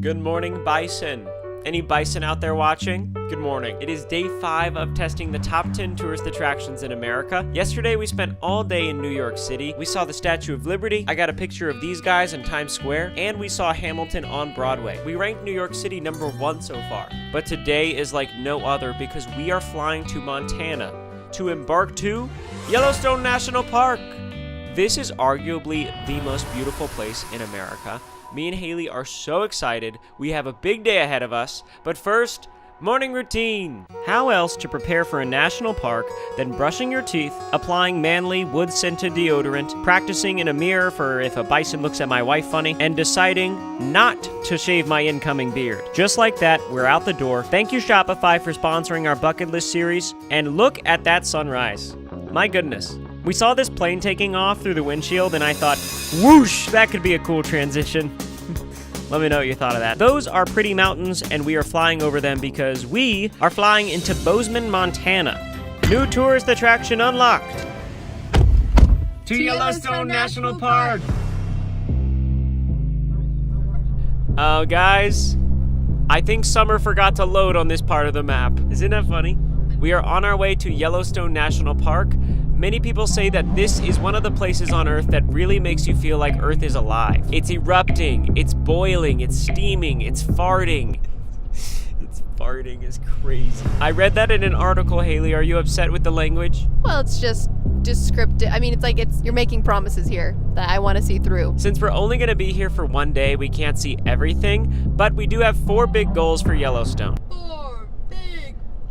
Good morning, bison. Any bison out there watching? Good morning. It is day 5 of testing the top 10 tourist attractions in America. Yesterday, we spent all day in New York City. We saw the Statue of Liberty. I got a picture of these guys in Times Square. And we saw Hamilton on Broadway. We ranked New York City number 1 so far. But today is like no other because we are flying to Montana to embark to Yellowstone National Park. This is arguably the most beautiful place in America. Me and Haley are so excited. We have a big day ahead of us. But first, morning routine. How else to prepare for a national park than brushing your teeth, applying manly wood-scented deodorant, practicing in a mirror for if a bison looks at my wife funny, and deciding not to shave my incoming beard. Just like that, we're out the door. Thank you, Shopify, for sponsoring our bucket list series. And look at that sunrise. My goodness. We saw this plane taking off through the windshield and I thought, whoosh, that could be a cool transition. Let me know what you thought of that. Those are pretty mountains and we are flying over them because we are flying into Bozeman, Montana. New tourist attraction unlocked. To Yellowstone National Park. Oh, guys, I think Summer forgot to load on this part of the map. Isn't that funny? We are on our way to Yellowstone National Park. Many people say that this is one of the places on Earth that really makes you feel like Earth is alive. It's erupting, it's boiling, it's steaming, it's farting. It's farting is crazy. I read that in an article, Haley. Are you upset with the language? Well, it's just descriptive. I mean, you're making promises here that I want to see through. Since we're only going to be here for one day, we can't see everything, but we do have 4 big goals for Yellowstone.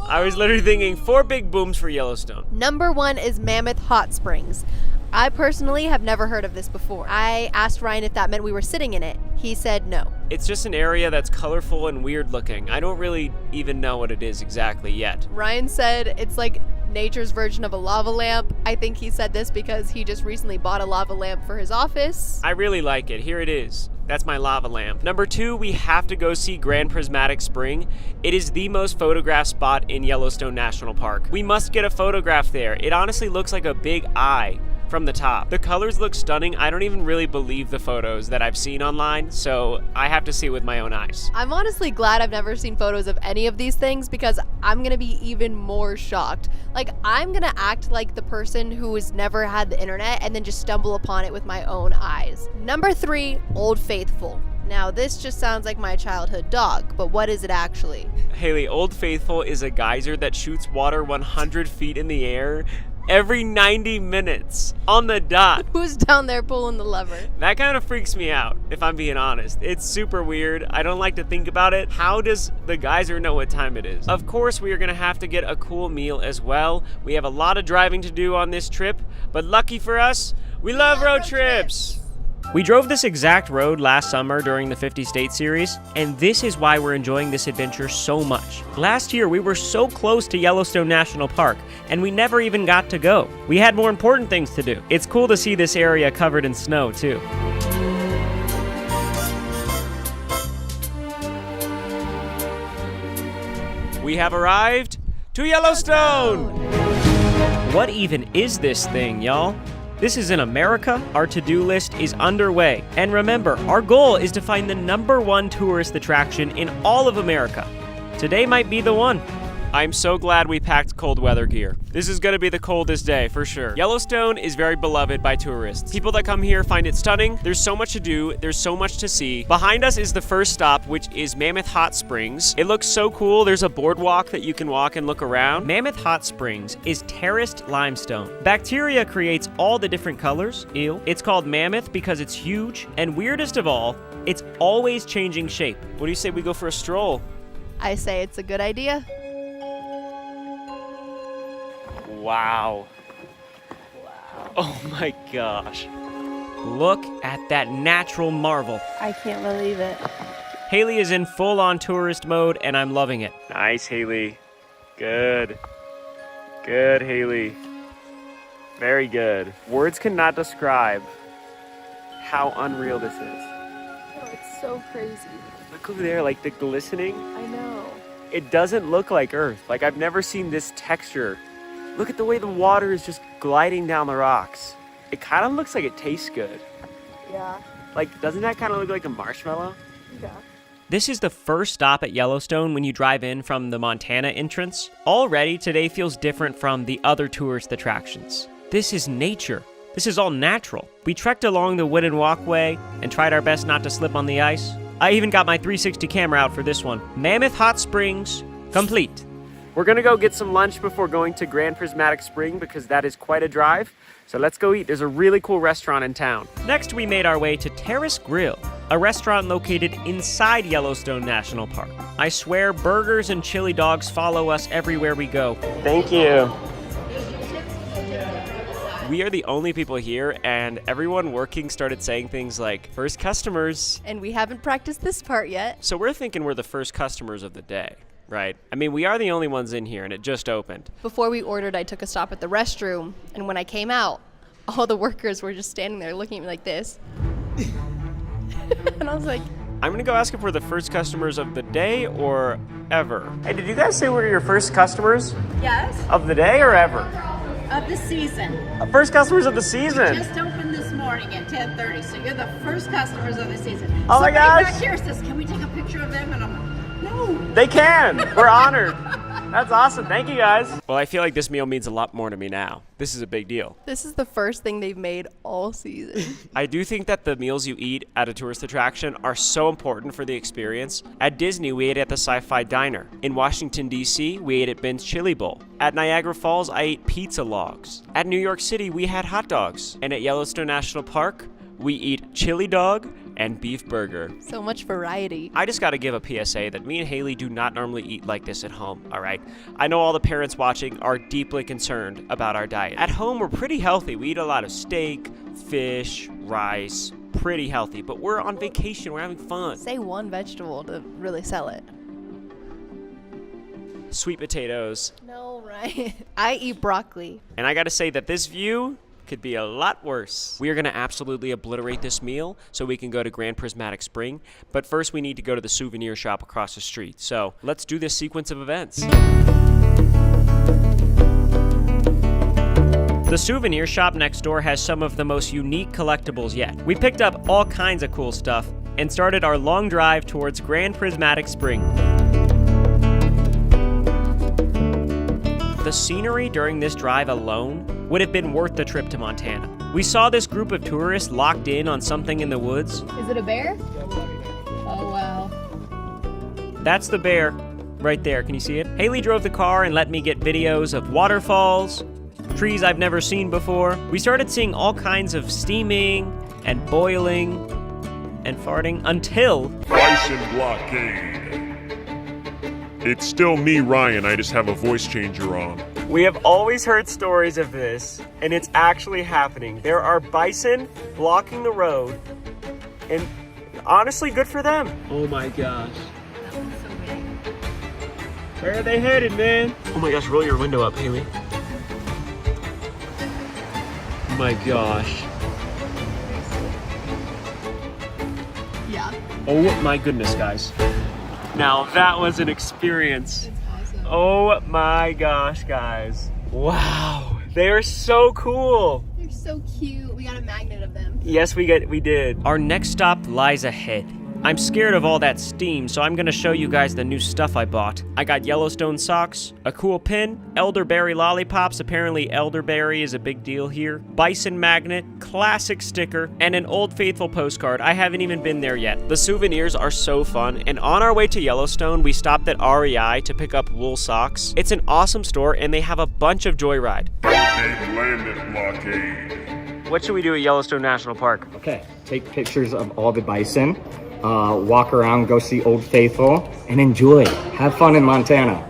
I was literally thinking 4 big booms for Yellowstone. Number 1 is Mammoth Hot Springs. I personally have never heard of this before. I asked Ryan if that meant we were sitting in it. He said no. It's just an area that's colorful and weird looking. I don't really even know what it is exactly yet. Ryan said it's like nature's version of a lava lamp. I think he said this because he just recently bought a lava lamp for his office. I really like it. Here it is. That's my lava lamp. Number 2, we have to go see Grand Prismatic Spring. It is the most photographed spot in Yellowstone National Park. We must get a photograph there. It honestly looks like a big eye from the top. The colors look stunning. I don't even really believe the photos that I've seen online, so I have to see it with my own eyes. I'm honestly glad I've never seen photos of any of these things because I'm gonna be even more shocked. Like, I'm gonna act like the person who has never had the internet and then just stumble upon it with my own eyes. Number 3, Old Faithful. Now, this just sounds like my childhood dog, but what is it actually? Haley, Old Faithful is a geyser that shoots water 100 feet in the air every 90 minutes on the dot. Who's down there pulling the lever? That kind of freaks me out, if I'm being honest. It's super weird. I don't like to think about it. How does the geyser know what time it is? Of course, we are gonna have to get a cool meal as well. We have a lot of driving to do on this trip, but lucky for us, we love road trips. We drove this exact road last summer during the 50 State Series, and this is why we're enjoying this adventure so much. Last year, we were so close to Yellowstone National Park, and we never even got to go. We had more important things to do. It's cool to see this area covered in snow, too. We have arrived to Yellowstone! What even is this thing, y'all? This is in America. Our to-do list is underway. And remember, our goal is to find the number 1 tourist attraction in all of America. Today might be the one. I'm so glad we packed cold weather gear. This is gonna be the coldest day, for sure. Yellowstone is very beloved by tourists. People that come here find it stunning. There's so much to do. There's so much to see. Behind us is the first stop, which is Mammoth Hot Springs. It looks so cool. There's a boardwalk that you can walk and look around. Mammoth Hot Springs is terraced limestone. Bacteria creates all the different colors. Ew. It's called Mammoth because it's huge. And weirdest of all, it's always changing shape. What do you say we go for a stroll? I say it's a good idea. Wow. Oh my gosh. Look at that natural marvel. I can't believe it. Haley is in full-on tourist mode, and I'm loving it. Nice, Haley. Good. Good, Haley. Very good. Words cannot describe how unreal this is. Oh, it's so crazy. Look over there, like the glistening. I know. It doesn't look like Earth. Like, I've never seen this texture. Look at the way the water is just gliding down the rocks. It kind of looks like it tastes good. Yeah. Like, doesn't that kind of look like a marshmallow? Yeah. This is the first stop at Yellowstone when you drive in from the Montana entrance. Already, today feels different from the other tourist attractions. This is nature. This is all natural. We trekked along the wooden walkway and tried our best not to slip on the ice. I even got my 360 camera out for this one. Mammoth Hot Springs, complete. We're gonna go get some lunch before going to Grand Prismatic Spring because that is quite a drive. So let's go eat. There's a really cool restaurant in town. Next, we made our way to Terrace Grill, a restaurant located inside Yellowstone National Park. I swear, burgers and chili dogs follow us everywhere we go. Thank you. We are the only people here, and everyone working started saying things like, first customers. And we haven't practiced this part yet. So we're thinking we're the first customers of the day, right? I mean, we are the only ones in here, and it just opened. Before we ordered, I took a stop at the restroom, and when I came out, all the workers were just standing there looking at me like this. And I was like, I'm gonna go ask if we're the first customers of the day or ever. Hey, did you guys say we're your first customers Yes, of the day or ever? of the season. First customers of the season. Just opened this morning at 10:30, so you're the first customers of the season. Oh my Somebody gosh. back here says, can we take a picture of them? And I'm like, no. They can. We're honored. That's awesome. Thank you, guys. Well, I feel like this meal means a lot more to me now. This is a big deal. this is the first thing they've made all season. I do think that the meals you eat at a tourist attraction are so important for the experience. At Disney, we ate at the Sci-Fi Diner. In Washington, D.C., we ate at Ben's Chili Bowl. At Niagara Falls, I ate pizza logs. At New York City, we had hot dogs. And at Yellowstone National Park, we eat chili dog and beef burger. So much variety. I just gotta give a PSA that me and Haley do not normally eat like this at home, all right? I know all the parents watching are deeply concerned about our diet. At home, we're pretty healthy. We eat a lot of steak, fish, rice, pretty healthy, but we're on vacation, we're having fun. Say one vegetable to really sell it. Sweet potatoes. No, right? I eat broccoli. And I gotta say that this view could be a lot worse. We are gonna absolutely obliterate this meal so we can go to Grand Prismatic Spring, but first we need to go to the souvenir shop across the street. So let's do this sequence of events. The souvenir shop next door has some of the most unique collectibles yet. We picked up all kinds of cool stuff and started our long drive towards Grand Prismatic Spring. The scenery during this drive alone would have been worth the trip to Montana. We saw this group of tourists locked in on something in the woods. Is it a bear? Oh, wow. That's the bear right there. Can you see it? Haley drove the car and let me get videos of waterfalls, trees I've never seen before. We started seeing all kinds of steaming and boiling and farting until Bison blockade. It's still me, Ryan. I just have a voice changer on. we have always heard stories of this, and it's actually happening. There are bison blocking the road, and honestly, good for them. Oh my gosh. That one's so big. Where are they headed, man? Oh my gosh, roll your window up, Haley. Oh my gosh. Yeah. Oh my goodness, guys. Now that was an experience. It's awesome. Oh my gosh, guys. Wow. They are so cool. They're so cute. We got a magnet of them. Yes, we did. Our next stop lies ahead. I'm scared of all that steam, so I'm gonna show you guys the new stuff I bought. I got Yellowstone socks, a cool pin, elderberry lollipops, apparently elderberry is a big deal here, bison magnet, classic sticker, and an Old Faithful postcard. I haven't even been there yet. The souvenirs are so fun, and on our way to Yellowstone, we stopped at REI to pick up wool socks. It's an awesome store, and they have a bunch of Joyride. Blockade landed blockade. What should we do at Yellowstone National Park? Okay, take pictures of all the bison, walk around, go see Old Faithful, and enjoy. Have fun in Montana.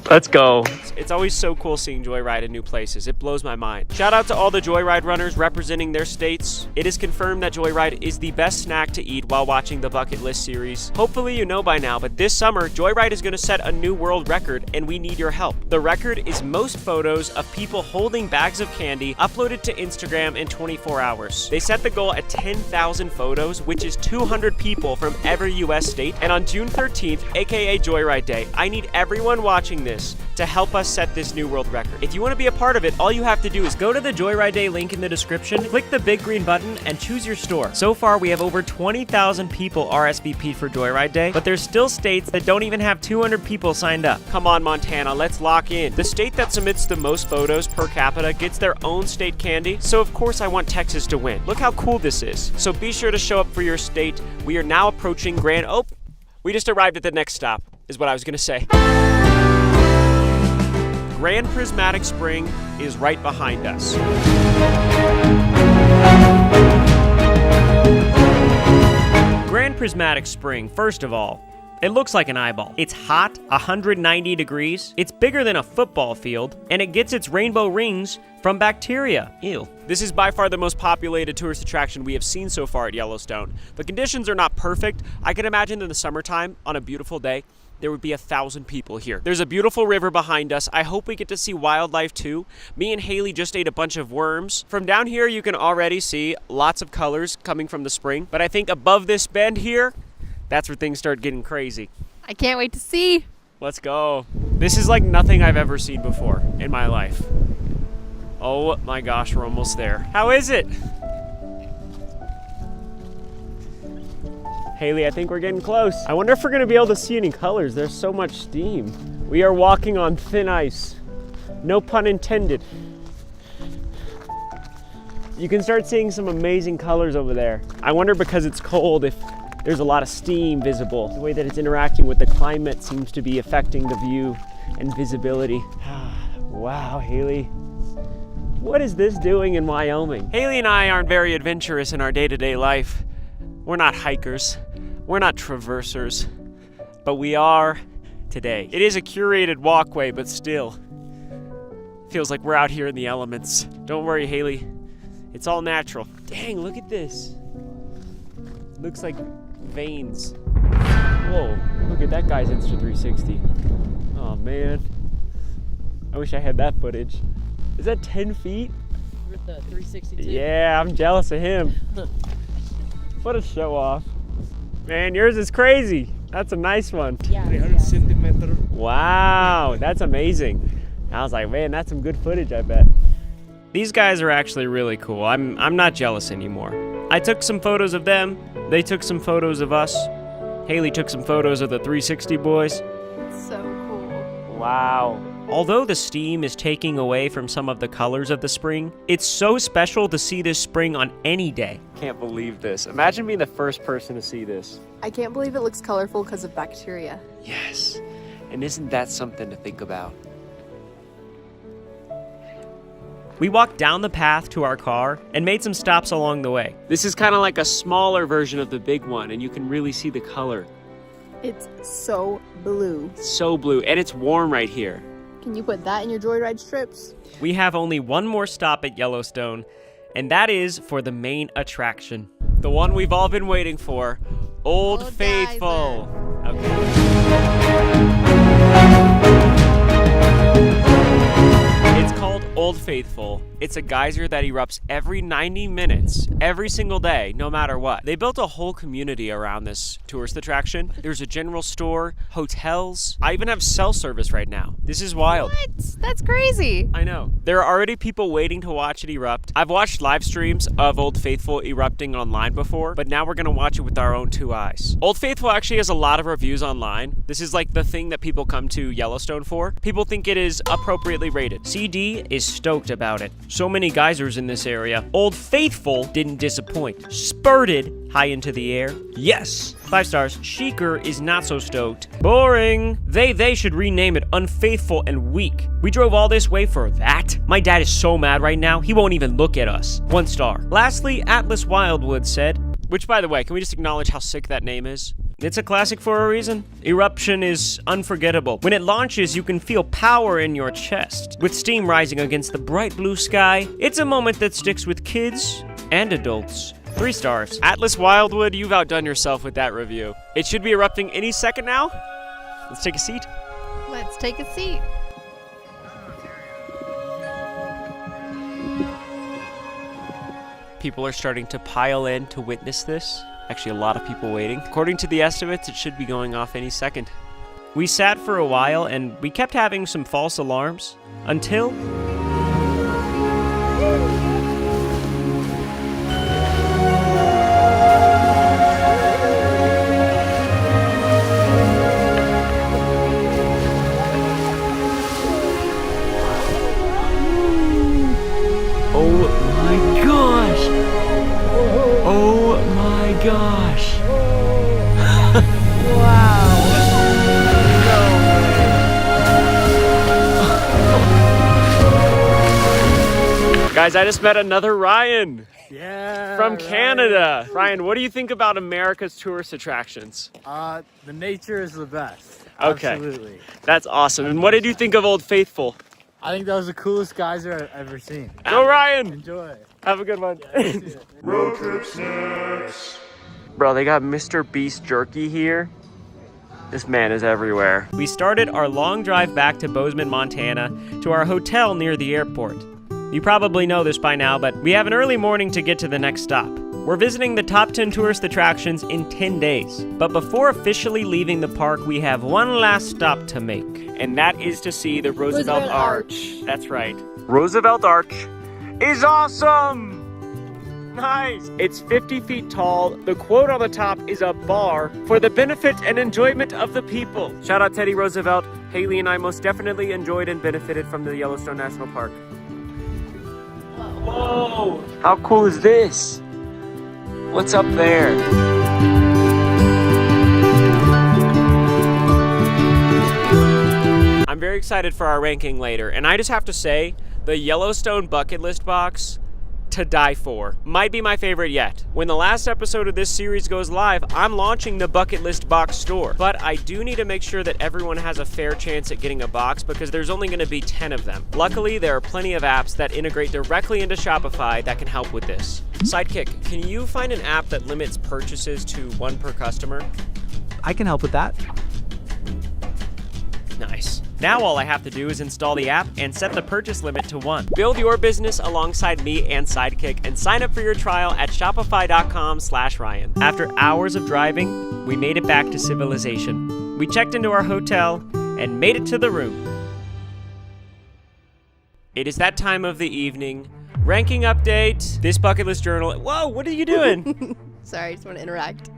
Let's go. It's always so cool seeing Joyride in new places. It blows my mind. Shout out to all the Joyride runners representing their states. It is confirmed that Joyride is the best snack to eat while watching the Bucket List series. Hopefully you know by now, but this summer, Joyride is going to set a new world record, and we need your help. The record is most photos of people holding bags of candy uploaded to Instagram in 24 hours. They set the goal at 10,000 photos, which is 200 people from every US state. And on June 13th, aka Joyride Day, I need everyone watching this to help us set this new world record. If you want to be a part of it, all you have to do is go to the Joyride Day link in the description, click the big green button, and choose your store. So far, we have over 20,000 people RSVP'd for Joyride Day, but there's still states that don't even have 200 people signed up. Come on, Montana, let's lock in. The state that submits the most photos per capita gets their own state candy, so of course I want Texas to win. Look how cool this is. So be sure to show up for your state. We are now approaching we just arrived at the next stop, is what I was gonna say. Grand Prismatic Spring is right behind us. Grand Prismatic Spring, first of all, it looks like an eyeball. It's hot, 190 degrees, it's bigger than a football field, and it gets its rainbow rings from bacteria. Ew. This is by far the most populated tourist attraction we have seen so far at Yellowstone. The conditions are not perfect. I can imagine in the summertime, on a beautiful day, there would be 1,000 people here. There's a beautiful river behind us. I hope we get to see wildlife too. Me and Haley just ate a bunch of worms. From down here, you can already see lots of colors coming from the spring, but I think above this bend here, that's where things start getting crazy. I can't wait to see. Let's go. This is like nothing I've ever seen before in my life. Oh my gosh, we're almost there. How is it? Haley, I think we're getting close. I wonder if we're gonna be able to see any colors. There's so much steam. We are walking on thin ice. No pun intended. You can start seeing some amazing colors over there. I wonder, because it's cold, if there's a lot of steam visible. The way that it's interacting with the climate seems to be affecting the view and visibility. Wow, Haley. What is this doing in Wyoming? Haley and I aren't very adventurous in our day-to-day life. We're not hikers. We're not traversers. But we are today. It is a curated walkway, but still feels like we're out here in the elements. Don't worry, Haley. It's all natural. Dang, look at this. Looks like veins. Whoa, look at that guy's Insta360. Oh man. I wish I had that footage. Is that 10 feet? With the 362. Yeah, I'm jealous of him. What a show off. Man, yours is crazy. That's a nice one. Yeah. 300 centimeter. Wow, that's amazing. I was like, man, that's some good footage, I bet. These guys are actually really cool. I'm not jealous anymore. I took some photos of them. They took some photos of us. Haley took some photos of the 360 boys. It's so cool. Wow. Although the steam is taking away from some of the colors of the spring, it's so special to see this spring on any day. Can't believe this. Imagine being the first person to see this. I can't believe it looks colorful because of bacteria. Yes. And isn't that something to think about? We walked down the path to our car and made some stops along the way. This is kind of like a smaller version of the big one, and you can really see the color. It's so blue. So blue, and it's warm right here. Can you put that in your Joyride strips? We have only one more stop at Yellowstone, and that is for the main attraction. The one we've all been waiting for, Old Faithful. Okay. It's called Old Faithful. It's a geyser that erupts every 90 minutes, every single day, no matter what. They built a whole community around this tourist attraction. There's a general store, hotels. I even have cell service right now. This is wild. What? That's crazy. I know. There are already people waiting to watch it erupt. I've watched live streams of Old Faithful erupting online before, but now we're gonna watch it with our own two eyes. Old Faithful actually has a lot of reviews online. This is like the thing that people come to Yellowstone for. People think it is appropriately rated. CD is stoked about it. So many geysers in this area. Old Faithful didn't disappoint. Spurted high into the air. Yes. 5 stars. Sheeker is not so stoked. Boring. They should rename it Unfaithful and Weak. We drove all this way for that? My dad is so mad right now, he won't even look at us. 1 star. Lastly, Atlas Wildwood said, which by the way, can we just acknowledge how sick that name is? It's a classic for a reason. Eruption is unforgettable. When it launches, you can feel power in your chest, with steam rising against the bright blue sky. It's a moment that sticks with kids and adults. 3 stars. Atlas Wildwood, you've outdone yourself with that review. It should be erupting any second now. Let's take a seat. Let's take a seat. People are starting to pile in to witness this. Actually, a lot of people waiting. According to the estimates, it should be going off any second. We sat for a while and we kept having some false alarms until... Oh my gosh! Oh my gosh! Guys, I just met another Ryan. Yeah. From Canada. Ryan, what do you think about America's tourist attractions? The nature is the best. Okay. Absolutely. That's awesome. And what did you think of Old Faithful? I think that was the coolest geyser I've ever seen. Go Ryan! Enjoy. Have a good one. Road trip snacks. Bro, they got Mr. Beast jerky here. This man is everywhere. We started our long drive back to Bozeman, Montana, to our hotel near the airport. You probably know this by now, but we have an early morning to get to the next stop. We're visiting the top 10 tourist attractions in 10 days. But before officially leaving the park, we have one last stop to make. And that is to see the Roosevelt Arch. That's right. Roosevelt Arch is awesome! Nice! It's 50 feet tall. The quote on the top is a bar for the benefit and enjoyment of the people. Shout out Teddy Roosevelt. Haley and I most definitely enjoyed and benefited from the Yellowstone National Park. Whoa! How cool is this? What's up there? I'm very excited for our ranking later, and I just have to say, the Yellowstone bucket list box, to die for. Might be my favorite yet. When the last episode of this series goes live, I'm launching the bucket list box store. But I do need to make sure that everyone has a fair chance at getting a box because there's only gonna be 10 of them. Luckily, there are plenty of apps that integrate directly into Shopify that can help with this. Sidekick, can you find an app that limits purchases to 1 per customer? I can help with that. Nice. Now all I have to do is install the app and set the purchase limit to 1. Build your business alongside me and Sidekick and sign up for your trial at shopify.com/Ryan. After hours of driving, we made it back to civilization. We checked into our hotel and made it to the room. It is that time of the evening. Ranking update. This bucket list journal. Whoa, what are you doing? Sorry, I just want to interact.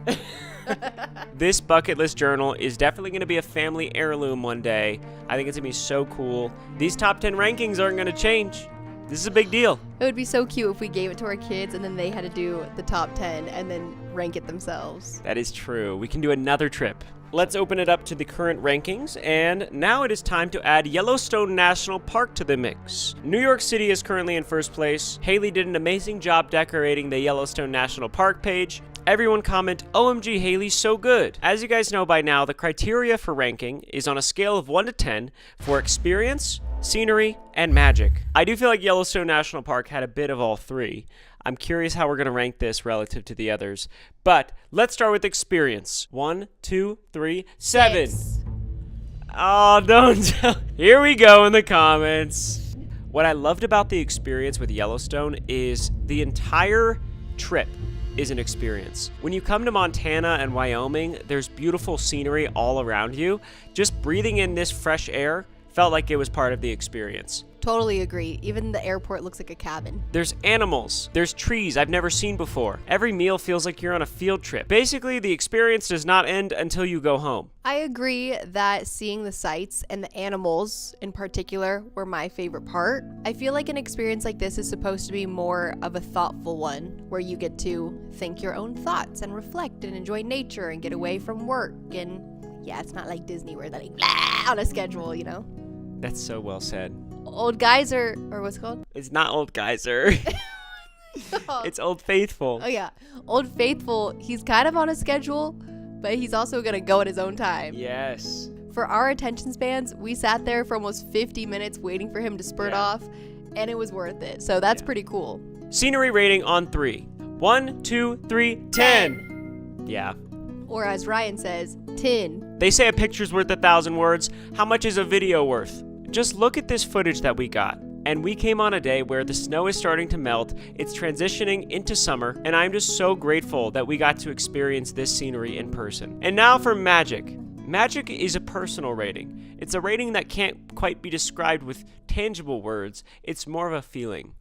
This bucket list journal is definitely going to be a family heirloom one day. I think it's going to be so cool. These top 10 rankings aren't going to change. This is a big deal. It would be so cute if we gave it to our kids and then they had to do the top 10 and then rank it themselves. That is true. We can do another trip. Let's open it up to the current rankings, and now it is time to add Yellowstone National Park to the mix. New York City is currently in first place. Haley did an amazing job decorating the Yellowstone National Park page. Everyone comment, OMG Haley, so good. As you guys know by now, the criteria for ranking is on a scale of 1 to 10 for experience, scenery, and magic. I do feel like Yellowstone National Park had a bit of all 3. I'm curious how we're going to rank this relative to the others. But let's start with experience. 1, 2, 3, 7. 6. Oh, don't tell. Here we go in the comments. What I loved about the experience with Yellowstone is the entire trip is an experience. When you come to Montana and Wyoming, there's beautiful scenery all around you. Just breathing in this fresh air felt like it was part of the experience. Totally agree. Even the airport looks like a cabin. There's animals. There's trees I've never seen before. Every meal feels like you're on a field trip. Basically, the experience does not end until you go home. I agree that seeing the sights and the animals in particular were my favorite part. I feel like an experience like this is supposed to be more of a thoughtful one, where you get to think your own thoughts and reflect and enjoy nature and get away from work. And yeah, it's not like Disney where they're like blah, on a schedule, you know? That's so well said. Old Geyser, or what's it called? It's not Old Geyser. It's Old Faithful. Oh yeah, Old Faithful, he's kind of on a schedule, but he's also gonna go at his own time. Yes. For our attention spans, we sat there for almost 50 minutes waiting for him to spurt off, and it was worth it. So that's pretty cool. Scenery rating on 3. 1, 2, 3, 10. Yeah. Or as Ryan says, 10. They say a picture's worth 1,000 words. How much is a video worth? Just look at this footage that we got. And we came on a day where the snow is starting to melt, it's transitioning into summer, and I'm just so grateful that we got to experience this scenery in person. And now for magic. Magic is a personal rating. It's a rating that can't quite be described with tangible words. It's more of a feeling.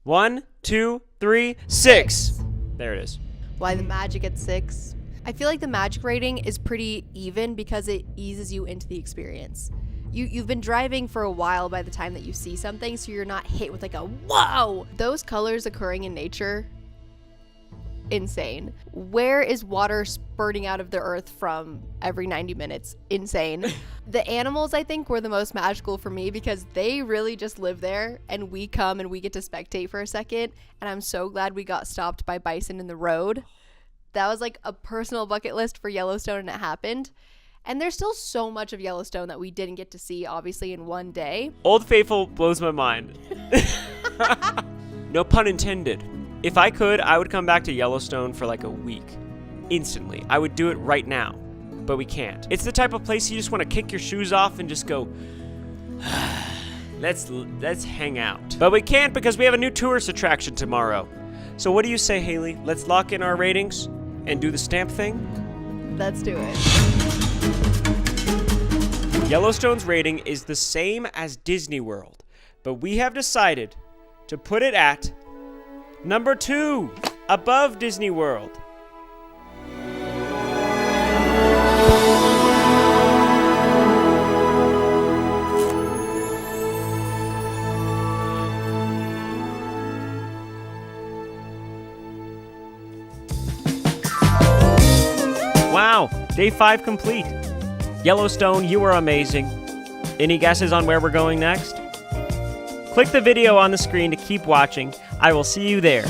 1, 2, 3, 6. There it is. Why the magic at 6? I feel like the magic rating is pretty even because it eases you into the experience. You've been driving for a while by the time that you see something, so you're not hit with like a whoa! Those colors occurring in nature, insane. Where is water spurting out of the earth from every 90 minutes? Insane. The animals, I think, were the most magical for me because they really just live there, and we come and we get to spectate for a second, and I'm so glad we got stopped by bison in the road. That was like a personal bucket list for Yellowstone, and it happened. And there's still so much of Yellowstone that we didn't get to see, obviously, in one day. Old Faithful blows my mind. No pun intended. If I could, I would come back to Yellowstone for like a week. Instantly. I would do it right now. But we can't. It's the type of place you just want to kick your shoes off and just go, let's hang out. But we can't because we have a new tourist attraction tomorrow. So what do you say, Haley? Let's lock in our ratings and do the stamp thing? Let's do it. Yellowstone's rating is the same as Disney World, but we have decided to put it at number 2, above Disney World. Wow, day 5 complete. Yellowstone, you were amazing. Any guesses on where we're going next? Click the video on the screen to keep watching. I will see you there.